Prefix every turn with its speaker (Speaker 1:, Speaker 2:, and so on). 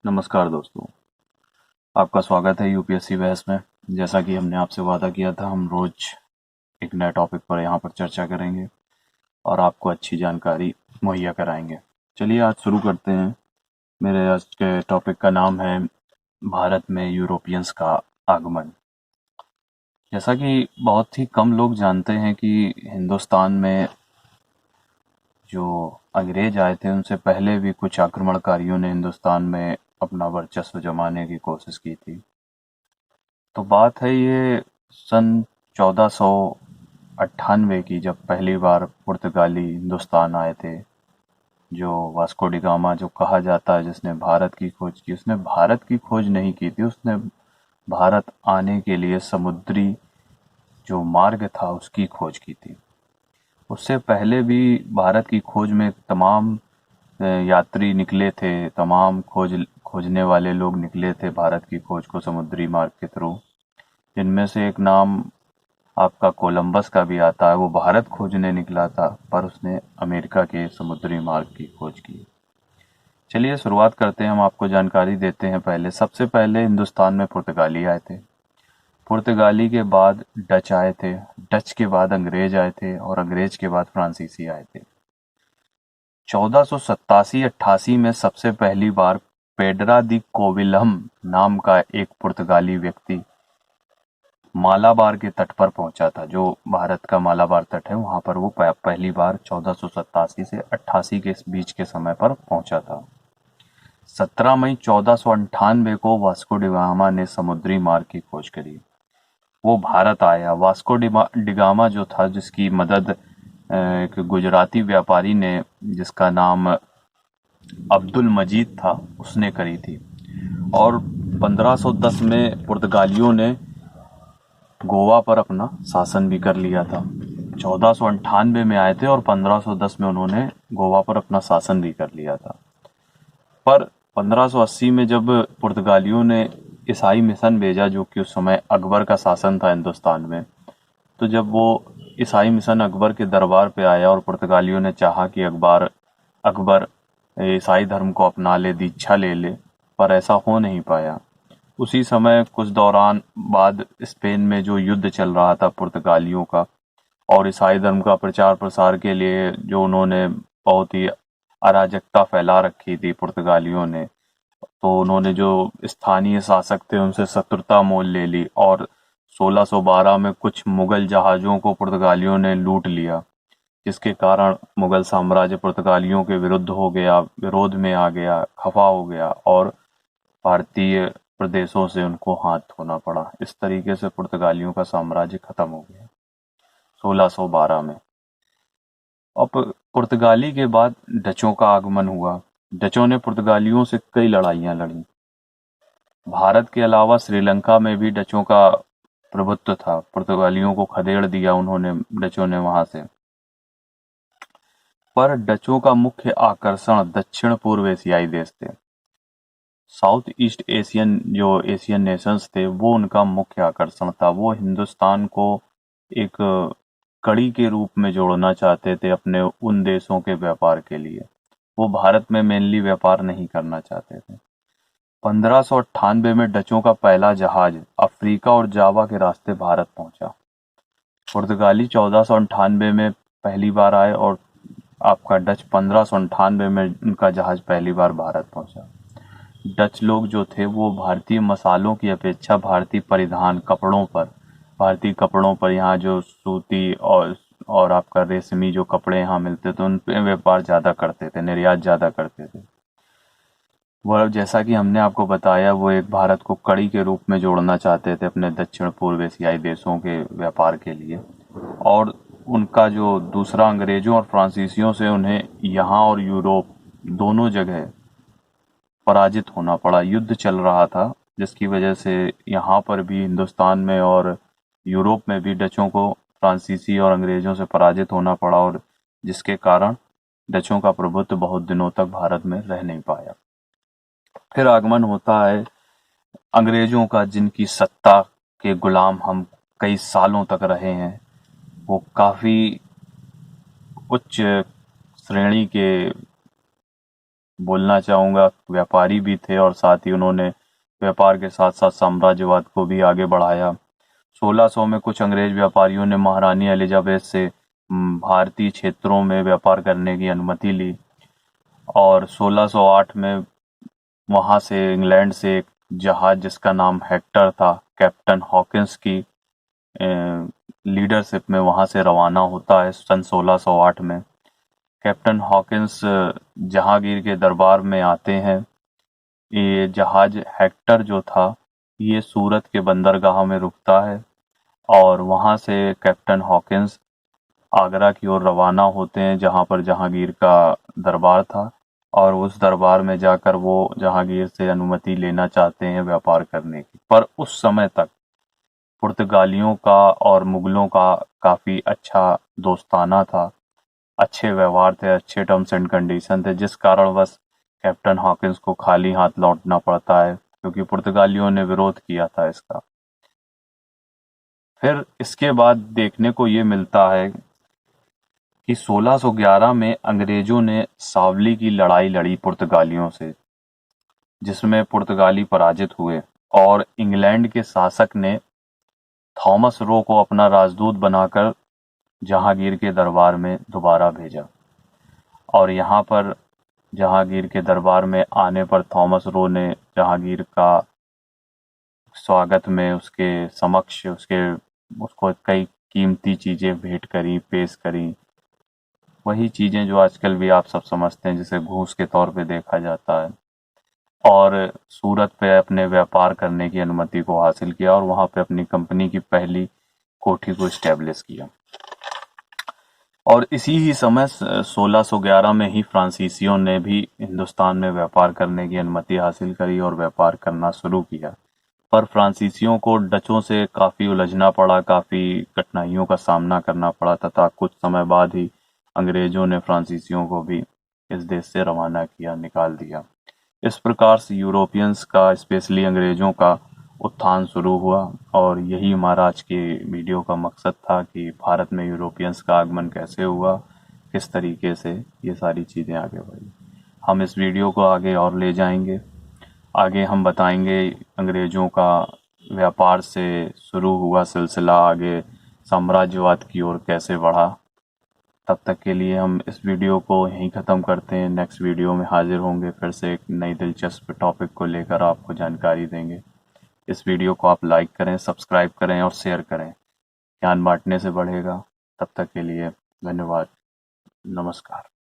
Speaker 1: नमस्कार दोस्तों, आपका स्वागत है यूपीएससी बहस में। जैसा कि हमने आपसे वादा किया था, हम रोज एक नए टॉपिक पर यहाँ पर चर्चा करेंगे और आपको अच्छी जानकारी मुहैया कराएंगे। चलिए आज शुरू करते हैं। मेरे आज के टॉपिक का नाम है भारत में यूरोपियंस का आगमन। जैसा कि बहुत ही कम लोग जानते हैं कि हिंदुस्तान में जो अंग्रेज आए थे उनसे पहले भी कुछ आक्रमणकारियों ने हिंदुस्तान में अपना वर्चस्व जमाने की कोशिश की थी। तो बात है ये सन 1498 की, जब पहली बार पुर्तगाली हिंदुस्तान आए थे। जो वास्को डी गामा जो कहा जाता है, जिसने भारत की खोज की, उसने भारत की खोज नहीं की थी, उसने भारत आने के लिए समुद्री जो मार्ग था उसकी खोज की थी। उससे पहले भी भारत की खोज में तमाम यात्री निकले थे, तमाम खोजने वाले लोग निकले थे भारत की खोज को समुद्री मार्ग के थ्रू। जिनमें से एक नाम आपका कोलंबस का भी आता है। वो भारत खोजने निकला था, पर उसने अमेरिका के समुद्री मार्ग की खोज की। चलिए शुरुआत करते हैं, हम आपको जानकारी देते हैं। पहले सबसे पहले हिंदुस्तान में पुर्तगाली आए थे। पुर्तगाली के बाद डच आए थे, डच के बाद अंग्रेज आए थे और अंग्रेज के बाद फ्रांसीसी आए थे। 1487-88 में सबसे पहली बार पेड्रा दी कोविलहम नाम का एक पुर्तगाली व्यक्ति मालाबार के तट पर पहुंचा था। जो भारत का मालाबार तट है, वहां पर वो पहली बार 1487 से 88 के बीच के समय पर पहुंचा था। 17 मई 1498 को वास्को डिगामा ने समुद्री मार्ग की खोज करी। वो भारत आया। वास्को डिगामा जो था, जिसकी मदद एक गुजराती व्यापारी ने, जिसका नाम अब्दुल मजीद था, उसने करी थी। और 1510 में पुर्तगालियों ने गोवा पर अपना शासन भी कर लिया था। 1498 में आए थे और 1510 में उन्होंने गोवा पर अपना शासन भी कर लिया था। पर 1580 में जब पुर्तगालियों ने ईसाई मिशन भेजा, जो कि उस समय अकबर का शासन था हिंदुस्तान में, तो जब वो ईसाई मिशन अकबर के दरबार पे आया और पुर्तगालियों ने चाहा कि अकबर अकबर ईसाई धर्म को अपना ले, दीक्षा ले ले, पर ऐसा हो नहीं पाया। उसी समय कुछ दौरान बाद स्पेन में जो युद्ध चल रहा था पुर्तगालियों का और ईसाई धर्म का प्रचार प्रसार के लिए, जो उन्होंने बहुत ही अराजकता फैला रखी थी पुर्तगालियों ने, तो उन्होंने जो स्थानीय शासक थे उनसे शत्रुता मोल ले ली और 1612 में कुछ मुगल जहाजों को पुर्तगालियों ने लूट लिया, जिसके कारण मुगल साम्राज्य पुर्तगालियों के विरुद्ध हो गया, विरोध में आ गया, खफा हो गया और भारतीय प्रदेशों से उनको हाथ धोना पड़ा। इस तरीके से पुर्तगालियों का साम्राज्य खत्म हो गया 1612 में। अब पुर्तगाली के बाद डचों का आगमन हुआ। डचों ने पुर्तगालियों से कई लड़ाइयां लड़ी। भारत के अलावा श्रीलंका में भी डचों का प्रभुत्व था। पुर्तगालियों को खदेड़ दिया उन्होंने, डचों ने वहां से। पर डचों का मुख्य आकर्षण दक्षिण पूर्व एशियाई देश थे। साउथ ईस्ट एशियन जो एशियन नेशंस थे, वो उनका मुख्य आकर्षण था। वो हिंदुस्तान को एक कड़ी के रूप में जोड़ना चाहते थे अपने उन देशों के व्यापार के लिए। वो भारत में मेनली व्यापार नहीं करना चाहते थे। 1598 में डचों का पहला जहाज अफ्रीका और जावा के रास्ते भारत पहुंचा। पुर्तगाली 1498 में पहली बार आए और आपका डच 1598 में उनका जहाज पहली बार भारत पहुंचा। डच लोग जो थे वो भारतीय मसालों की अपेक्षा भारतीय परिधान भारतीय कपड़ों पर, यहाँ जो सूती और आपका रेशमी जो कपड़े यहाँ मिलते थे, उन पे व्यापार ज़्यादा करते थे, निर्यात ज़्यादा करते थे। वह, जैसा कि हमने आपको बताया, वो एक भारत को कड़ी के रूप में जोड़ना चाहते थे अपने दक्षिण पूर्व एशियाई देशों के व्यापार के लिए। और उनका जो दूसरा, अंग्रेजों और फ्रांसीसियों से उन्हें यहाँ और यूरोप दोनों जगह पराजित होना पड़ा। युद्ध चल रहा था, जिसकी वजह से यहाँ पर भी हिंदुस्तान में और यूरोप में भी डचों को फ्रांसीसी और अंग्रेजों से पराजित होना पड़ा, और जिसके कारण डचों का प्रभुत्व बहुत दिनों तक भारत में रह नहीं पाया। फिर आगमन होता है अंग्रेजों का, जिनकी सत्ता के गुलाम हम कई सालों तक रहे हैं। वो काफी उच्च श्रेणी के बोलना चाहूँगा, व्यापारी भी थे और साथ ही उन्होंने व्यापार के साथ साथ साम्राज्यवाद को भी आगे बढ़ाया। 1600 में कुछ अंग्रेज व्यापारियों ने महारानी एलिजाबेथ से भारतीय क्षेत्रों में व्यापार करने की अनुमति ली और 1608 में वहां से इंग्लैंड से एक जहाज जिसका नाम हेक्टर था, कैप्टन हॉकिंस की लीडरशिप में वहां से रवाना होता है सन 1608 में। कैप्टन हॉकिंस जहांगीर के दरबार में आते हैं। ये जहाज हेक्टर जो था ये सूरत के बंदरगाह में रुकता है और वहां से कैप्टन हॉकिंस आगरा की ओर रवाना होते हैं जहां पर जहांगीर का दरबार था और उस दरबार में जाकर वो जहांगीर से अनुमति लेना चाहते हैं व्यापार करने की। पर उस समय तक पुर्तगालियों का और मुगलों का काफी अच्छा दोस्ताना था, अच्छे व्यवहार थे, अच्छे टर्म्स एंड कंडीशन थे, जिस कारणवश कैप्टन हॉकिंस को खाली हाथ लौटना पड़ता है क्योंकि पुर्तगालियों ने विरोध किया था इसका। फिर इसके बाद देखने को ये मिलता है कि 1611 में अंग्रेजों ने सावली की लड़ाई लड़ी पुर्तगालियों से, जिसमें पुर्तगाली पराजित हुए और इंग्लैंड के शासक ने थॉमस रो को अपना राजदूत बनाकर जहांगीर के दरबार में दोबारा भेजा और यहाँ पर जहांगीर के दरबार में आने पर थॉमस रो ने जहांगीर का स्वागत में उसके समक्ष उसको कई कीमती चीजें भेंट करी, पेश करी। वही चीजें जो आजकल भी आप सब समझते हैं जिसे घूस के तौर पे देखा जाता है। और सूरत पे अपने व्यापार करने की अनुमति को हासिल किया और वहां पे अपनी कंपनी की पहली कोठी को स्टैब्लिश किया। और इसी ही समय 1611 में ही फ्रांसीसियों ने भी हिंदुस्तान में व्यापार करने की अनुमति हासिल करी और व्यापार करना शुरू किया। पर फ्रांसीसियों को डचों से काफी उलझना पड़ा, काफी कठिनाइयों का सामना करना पड़ा तथा कुछ समय बाद ही अंग्रेजों ने फ्रांसीसियों को भी इस देश से रवाना किया, निकाल दिया। इस प्रकार से यूरोपियंस का, स्पेशली अंग्रेजों का उत्थान शुरू हुआ और यही हमारा आज के वीडियो का मकसद था कि भारत में यूरोपियंस का आगमन कैसे हुआ, किस तरीके से ये सारी चीज़ें आगे बढ़ी। हम इस वीडियो को आगे और ले जाएंगे। आगे हम बताएंगे अंग्रेजों का व्यापार से शुरू हुआ सिलसिला आगे साम्राज्यवाद की ओर कैसे बढ़ा। तब तक के लिए हम इस वीडियो को यहीं ख़त्म करते हैं। नेक्स्ट वीडियो में हाजिर होंगे, फिर से एक नई दिलचस्प टॉपिक को लेकर आपको जानकारी देंगे। इस वीडियो को आप लाइक करें, सब्सक्राइब करें और शेयर करें। ज्ञान बांटने से बढ़ेगा। तब तक के लिए धन्यवाद। नमस्कार।